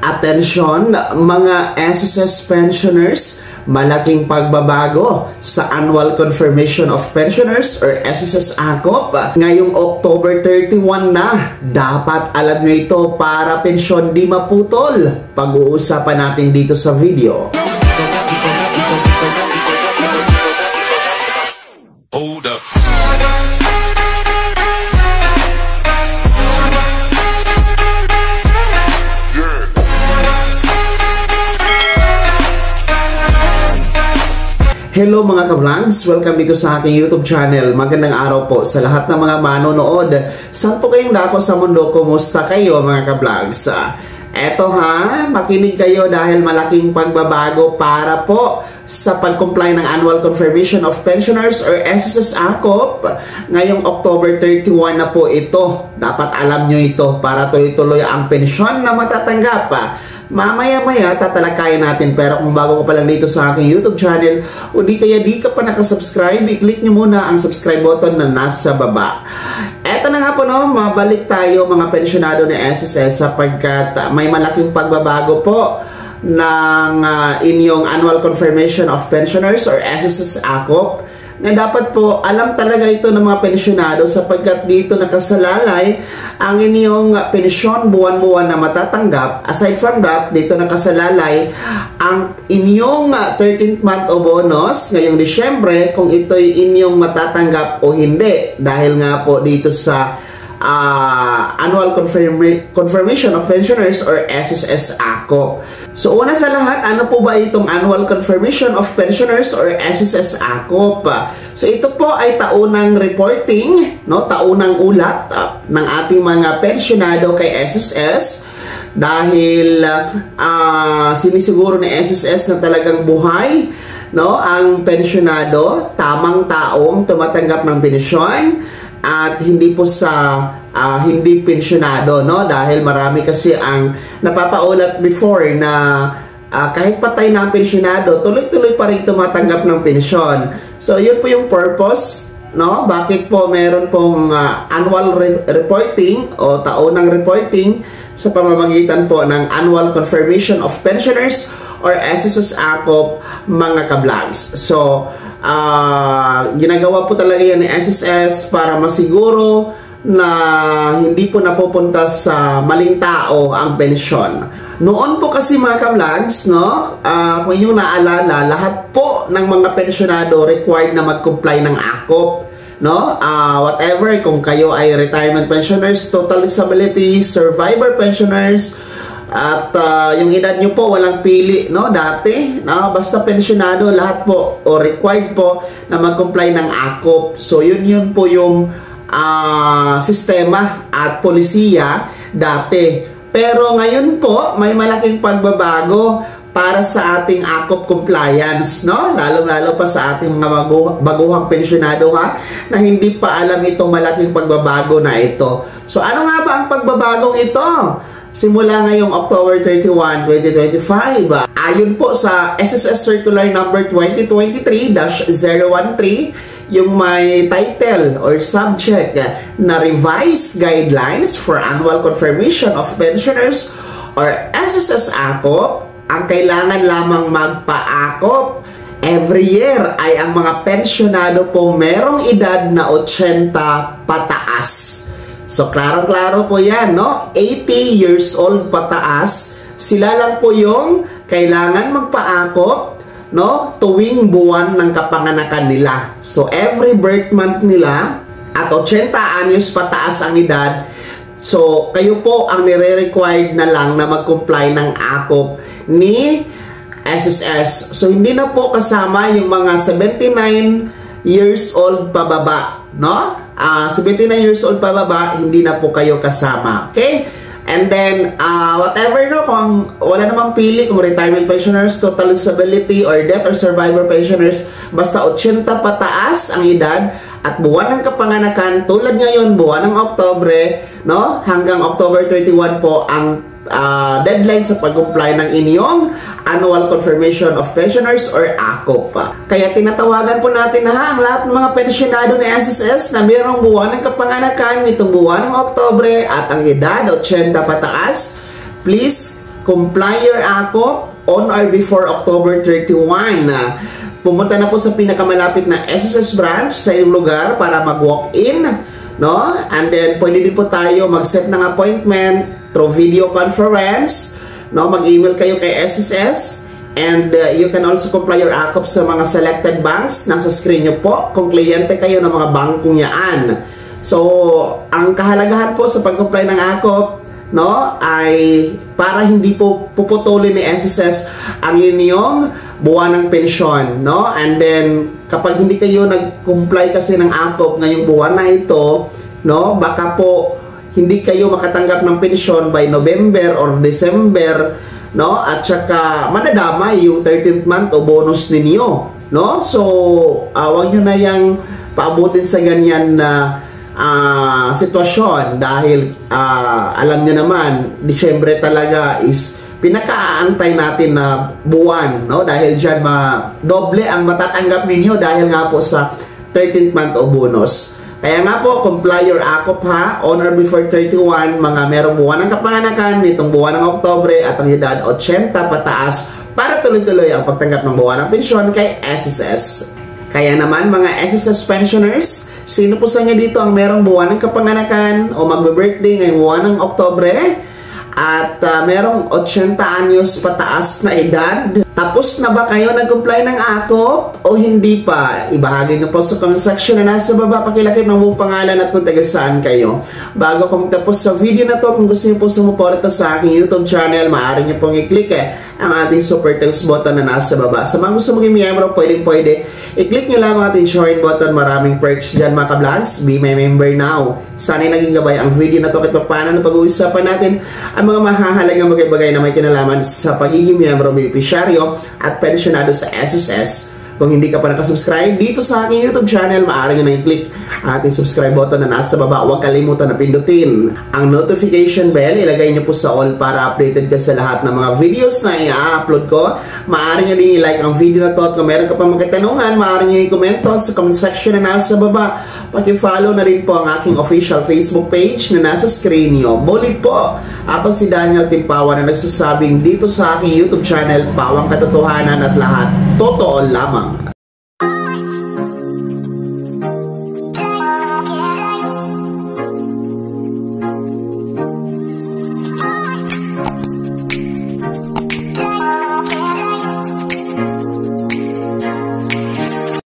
Attention mga SSS pensioners, malaking pagbabago sa Annual Confirmation of Pensioners or SSS ACOP. Ngayong October 31 na, dapat alam nyo ito para pensyon di maputol. Pag-uusapan natin dito sa video. Hold up. Hello mga ka-vlogs! Welcome dito sa aking YouTube channel. Magandang araw po sa lahat ng mga manonood. Saan po kayong dako sa mundo? Kumusta kayo mga ka-vlogs? Eto ha, makinig kayo dahil malaking pagbabago para po sa pag-comply ng Annual Confirmation of Pensioners or SSS ACOP. Ngayong October 31 na po ito. Dapat alam nyo ito para tuloy-tuloy ang pensyon na matatanggap. Mamaya-maya tatalakayin natin, pero kung bago ka pa lang dito sa aking YouTube channel o di ka pa nakasubscribe, i-click nyo muna ang subscribe button na nasa baba. Eto na nga po, no, mabalik tayo mga pensyonado ng SSS sapagkat may malaking pagbabago po ng inyong Annual Confirmation of Pensioners or SSS ACOP na dapat po alam talaga ito ng mga pensyonado sapagkat dito nakasalalay ang inyong pensyon buwan-buwan na matatanggap. Aside from that, dito nakasalalay ang inyong 13th month o bonus ngayong Disyembre kung ito'y inyong matatanggap o hindi, dahil nga po dito sa Annual Confirmation of Pensioners or SSS ACOP. So una sa lahat, ano po ba itong Annual Confirmation of Pensioners or SSS ACOP? So ito po ay taunang reporting, no, taunang ulat ng ating mga pensyonado kay SSS dahil sinisiguro ni SSS na talagang buhay, no, ang pensyonado, tamang taong tumatanggap ng pensyon at hindi po sa hindi pensyonado, no, dahil marami kasi ang napapaulat before na kahit patay na ang pensyonado, tuloy-tuloy pa rin tumatanggap ng pensyon. So yun po yung purpose, no, bakit po meron pong annual reporting o taunang reporting sa pamamagitan po ng Annual Confirmation of Pensioners or SSS ACOP mga ka-vlogs. So ginagawa po talaga yan ni SSS para masiguro na hindi po napupunta sa maling tao ang pensyon. Noon po kasi mga ka-vlogs, no, kung inyong naalala, lahat po ng mga pensyonado required na mag-comply ng ACOP, no? Whatever, kung kayo ay retirement pensioners, total disability, survivor pensioners, at yung edad nyo po walang pili, no, dati, no, basta pensyonado lahat po o required po na mag-comply ng ACOP. So yun po yung sistema at polisiya dati. Pero ngayon po may malaking pagbabago para sa ating ACOP compliance, no? Lalo-lalo pa sa ating mga baguhang pensyonado ha, na hindi pa alam itong malaking pagbabago na ito. So ano nga ba ang pagbabagong ito? Simula ngayong October 31, 2025, ayon po sa SSS Circular Number 2023-013, yung may title or subject na Revised Guidelines for Annual Confirmation of Pensioners or SSS ACOP, ang kailangan lamang magpa-ACOP every year ay ang mga pensyonado pong merong edad na 80 pataas. So, klarong-klaro po yan, no? 80 years old pataas, sila lang po yung kailangan magpa-ACOP, no, tuwing buwan ng kapanganakan nila. So, every birth month nila at 80 anyos pataas ang edad, so, kayo po ang nire-required na lang na mag-comply ng ACOP ni SSS. So, hindi na po kasama yung mga 79 years old pababa, no? 79 years old pababa, hindi na po kayo kasama. Okay? And then, whatever, no, kung wala namang pili, kung retirement pensioners, total disability, or death or survivor pensioners, basta 80 pataas ang edad at buwan ng kapanganakan, tulad ngayon, buwan ng Oktobre, no, hanggang October 31 po ang deadline sa pag-comply ng inyong Annual Confirmation of Pensioners or ACOP. Kaya tinatawagan po natin na ang lahat ng mga pensyonado ng SSS na mayroong buwan ng kapanganakan nitong buwan ng Oktobre at ang edad 80 pataas, please complier ako on or before October 31. Pumunta na po sa pinakamalapit na SSS branch sa iyong lugar para mag-walk-in, no? And then pwede din po tayo mag-set ng appointment through video conference, no? Mag-email kayo kay SSS. And you can also comply your AKOP sa mga selected banks. Nasa screen nyo po kung kliyente kayo ng mga bangkong yaan. So, ang kahalagahan po sa pag-comply ng AKOP, no, ay para hindi po puputulin ni SSS ang inyong buwan ng pensyon, no? And then, kapag hindi kayo nag-comply kasi ng AKOP ngayong buwan na ito, no, baka po hindi kayo makatanggap ng pensyon by November or December, no? At saka madadamay yung 13th month o bonus ninyo, no? So wag nyo na yang paabutin sa ganyan na sitwasyon dahil alam nyo naman, Disyembre talaga is pinakaantay natin na buwan, no? Dahil dyan doble ang matatanggap ninyo dahil nga po sa 13th month o bonus. Kaya nga po, comply your AKOP ha, on or before 31, mga merong buwan ng kapanganakan, nitong buwan ng Oktobre at ang edad 80 pataas para tuloy-tuloy ang pagtanggap ng buwan ng pensyon kay SSS. Kaya naman mga SSS pensioners, sino po sa inyo dito ang merong buwan ng kapanganakan o magbe-birthday ngayong buwan ng Oktobre at merong 80 anyos pataas na edad? Tapos na ba kayo nag-comply ng AKOP o hindi pa? Ibahagi nyo po sa comment section na nasa baba. Pakilakip ng buong pangalan at kung taga saan kayo. Bago kung tapos sa video na to, kung gusto nyo po sumuporta sa aking YouTube channel, maaari nyo pong i-click ang ating super thanks button na nasa baba. Sa mga gusto maging miyembro, pwede i-click nyo lang ang ating join button. Maraming perks dyan mga ka-vlogs. Be my member now. Sana'y naging gabay ang video na to kahit paano na pag-uusapan natin ang mga mahahalagang bagay-bagay na may kinalaman sa pagiging miyembro beneficiaryo at pensionado sa SSS. Kung hindi ka pa nakasubscribe dito sa aking YouTube channel, maaari nyo na i-click ang ating subscribe button na nasa baba. Huwag kalimutan na pindutin ang notification bell. Ilagay nyo po sa all para updated ka sa lahat ng mga videos na i-upload ko. Maaari nyo din i-like ang video na to at kung meron ka pa mga katanungan, maaari nyo i-komento sa comment section na nasa baba. Paki-follow na rin po ang aking official Facebook page na nasa screen nyo. Bulit po, ako si Daniel Timpawa na nagsasabing dito sa aking YouTube channel, pawang katotohanan at lahat totoo lamang.